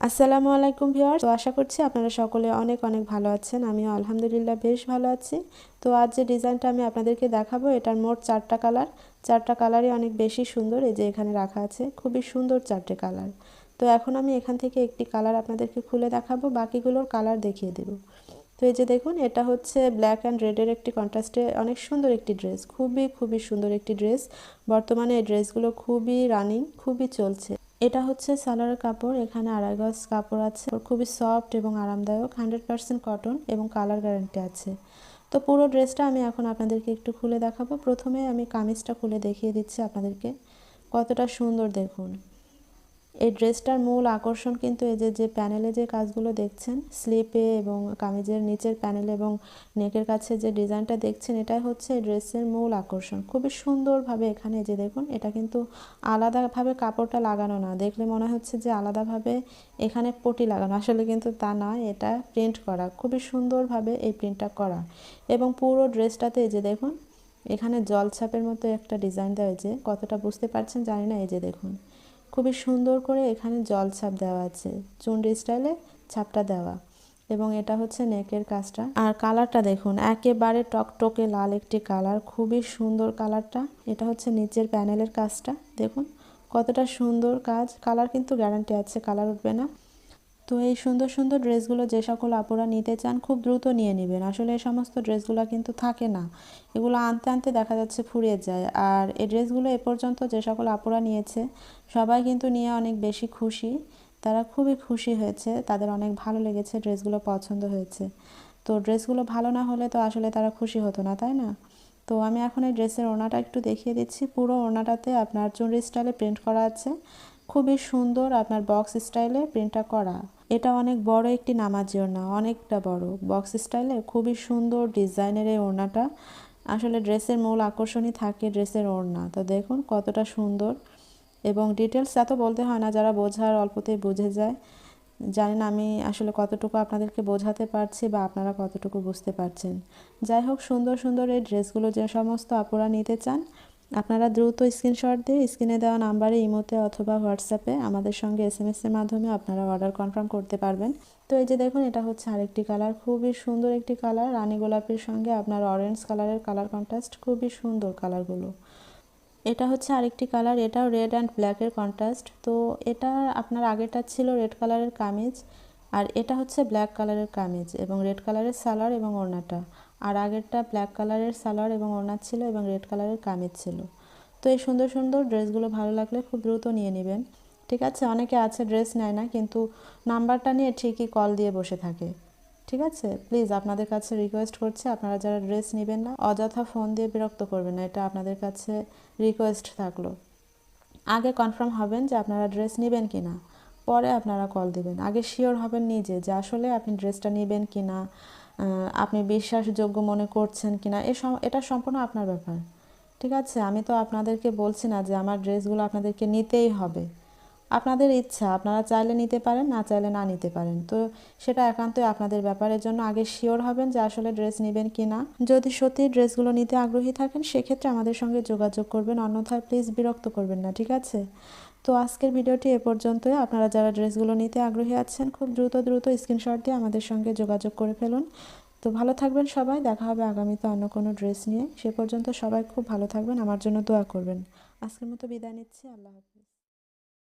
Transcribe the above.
আসসালামু আলাইকুম ভিউয়ার্স। তো আশা করছি আপনারা সকলে অনেক অনেক ভালো আছেন। আমিও আলহামদুলিল্লাহ বেশ ভালো আছি। তো আজ যে ডিজাইনটা আমি আপনাদেরকে দেখাবো, এটার মোট 4টা কালার। 4টা কালারই অনেক বেশি সুন্দর। এই যে এখানে রাখা আছে, খুবই সুন্দর 4টে কালার। তো এখন আমি এখান থেকে একটি কালার আপনাদেরকে খুলে দেখাবো, বাকিগুলোর কালার দেখিয়ে দেব। তো এই যে দেখুন, এটা হচ্ছে ব্ল্যাক অ্যান্ড রেডের একটি কন্ট্রাস্টে অনেক সুন্দর একটি ড্রেস, খুবই সুন্দর একটি ড্রেস। বর্তমানে এই ড্রেসগুলো খুবই রানিং, খুবই চলছে। এটা হচ্ছে সালোয়ারের কাপড়, এখানে আড়াই গজ কাপড় আছে, খুবই সফট এবং আরামদায়ক, 100% কটন এবং কালার গ্যারান্টি আছে। তো পুরো ড্রেসটা আমি এখন আপনাদেরকে একটু খুলে দেখাবো। প্রথমে আমি কামিজটা খুলে দেখিয়ে দিচ্ছি আপনাদেরকে, কতটা সুন্দর দেখুন। এই ড্রেসটার মূল আকর্ষণ কিন্তু এই যে প্যানেলে যে কাজগুলো দেখছেন, স্লিপে এবং কামিজের নিচের প্যানেলে এবং নেকের কাছে যে ডিজাইনটা দেখছেন, এটাই হচ্ছে এই ড্রেসের মূল আকর্ষণ। খুবই সুন্দরভাবে এখানে যে দেখুন, এটা কিন্তু আলাদাভাবে কাপড়টা লাগানো না, দেখলে মনে হচ্ছে যে আলাদাভাবে এখানে পটি লাগানো, আসলে কিন্তু তা না, এটা প্রিন্ট করা, খুবই সুন্দরভাবে এই প্রিন্টটা করা। এবং পুরো ড্রেসটাতে এই যে দেখুন, এখানে জলছাপের মতো একটা ডিজাইন দেওয়া, যে কতটা বুঝতে পারছেন জানি না। এই যে দেখুন, খুবই সুন্দর করে এখানে জল ছাপ দেওয়া আছে, চুনরি স্টাইলে ছাপটা দেওয়া। এবং এটা হচ্ছে নেকের কাজটা। আর কালারটা দেখুন, একেবারে টকটকে লাল একটি কালার, খুবই সুন্দর কালারটা। এটা হচ্ছে নিচের প্যানেলের কাজটা, দেখুন কতটা সুন্দর কাজ। কালার কিন্তু গ্যারান্টি আছে, কালার উঠবে না। তো এই সুন্দর সুন্দর ড্রেসগুলো যে সকল আপুরা নিতে চান, খুব দ্রুত নিয়ে নেবেন। আসলে এই সমস্ত ড্রেসগুলো কিন্তু থাকে না, এগুলো আনতে আনতে দেখা যাচ্ছে ফুরিয়ে যায়। আর এই ড্রেসগুলো এ পর্যন্ত যে সকল আপুরা নিয়েছে, সবাই কিন্তু নিয়ে অনেক বেশি খুশি, তারা খুবই খুশি হয়েছে, তাদের অনেক ভালো লেগেছে, ড্রেসগুলো পছন্দ হয়েছে। তো ড্রেসগুলো ভালো না হলে তো আসলে তারা খুশি হতো না, তাই না? তো আমি এখন এই ড্রেসের ওড়নাটা একটু দেখিয়ে দিচ্ছি। পুরো ওড়নাটাতে আপনার চুনরি স্টাইলে প্রিন্ট করা আছে, খুবই সুন্দর, আপনার বক্স স্টাইলে প্রিন্টটা করা। এটা অনেক বড় একটি নামাজি ওড়না, অনেকটা বড়, বক্স স্টাইলে খুবই সুন্দর ডিজাইনের এই ওড়নাটা। আসলে ড্রেসের মূল আকর্ষণই থাকে ড্রেসের ওড়না। তো দেখুন কতটা সুন্দর, এবং ডিটেলস এত বলতে হয় না, যারা বোঝার অল্পতেই বুঝে যায়। জানি না আমি আসলে কতটুকু আপনাদেরকে বোঝাতে পারছি বা আপনারা কতটুকু বুঝতে পারছেন। যাই হোক, সুন্দর সুন্দর এই ড্রেসগুলো যে সমস্ত আপুরা নিতে চান, আপনারা দ্রুত স্ক্রিনশট দিয়ে স্ক্রিনে দেওয়া নাম্বারে, ইমোতে অথবা হোয়াটসঅ্যাপে আমাদের সঙ্গে এসএমএসের মাধ্যমে আপনারা অর্ডার কনফার্ম করতে পারবেন। তো এই যে দেখুন, এটা হচ্ছে আরেকটি কালার, খুবই সুন্দর একটি কালার, রানী গোলাপির সঙ্গে আপনার অরেঞ্জ কালারের কালার কন্ট্রাস্ট, খুবই সুন্দর কালারগুলো। এটা হচ্ছে আরেকটি কালার, এটাও রেড অ্যান্ড ব্ল্যাকের কন্ট্রাস্ট। তো এটা আপনার আগেরটা ছিল রেড কালারের কামিজ, আর এটা হচ্ছে ব্ল্যাক কালারের কামিজ এবং রেড কালারের সালোয়ার এবং ওড়নাটা। আর আগেরটা ব্ল্যাক কালারের সালোয়ার এবং ওড়না ছিল এবং রেড কালারের কামিজ ছিল। তো এই সুন্দর সুন্দর ড্রেসগুলো ভালো লাগলে খুব দ্রুত নিয়ে নেবেন, ঠিক আছে? অনেকে আছে ড্রেস নেয় না, কিন্তু নাম্বারটা নিয়ে ঠিকই কল দিয়ে বসে থাকে, ঠিক আছে? প্লিজ আপনাদের কাছে রিকোয়েস্ট করছি, আপনারা যারা ড্রেস নেবেন না, অযথা ফোন দিয়ে বিরক্ত করবেন না, এটা আপনাদের কাছে রিকোয়েস্ট থাকলো। আগে কনফার্ম হবেন যে আপনারা ড্রেস নেবেন কি না, পরে আপনারা কল দিবেন। আগে শিওর হবেন নিজে যে আসলে আপনি ড্রেসটা নেবেন কি না, আপনি বিশ্বাসযোগ্য মনে করছেন কি না, এটা সম্পূর্ণ আপনার ব্যাপার, ঠিক আছে? আমি তো আপনাদেরকে বলছি না যে আমার ড্রেসগুলো আপনাদেরকে নিতেই হবে। আপনাদের ইচ্ছা, আপনারা চাইলে নিতে পারেন, না চাইলে না নিতে পারেন। তো সেটা একান্তই আপনাদের ব্যাপারের জন্য আগে শিওর হবেন যে আসলে ড্রেস নেবেন কি না। যদি সত্যি ড্রেসগুলো নিতে আগ্রহী থাকেন, সেক্ষেত্রে আমাদের সঙ্গে যোগাযোগ করবেন, অন্যথায় প্লিজ বিরক্ত করবেন না, ঠিক আছে? তো আজকের ভিডিওটি এ পর্যন্তই। আপনারা যারা ড্রেসগুলো নিতে আগ্রহী আছেন, খুব দ্রুত স্ক্রিনশট দিয়ে আমাদের সঙ্গে যোগাযোগ করে ফেলুন। তো ভালো থাকবেন সবাই, দেখা হবে আগামীতে অন্য কোনো ড্রেস নিয়ে। সে পর্যন্ত সবাই খুব ভালো থাকবেন, আমার জন্য দোয়া করবেন। আজকের মতো বিদায় নিচ্ছি, আল্লাহ হাফিজ।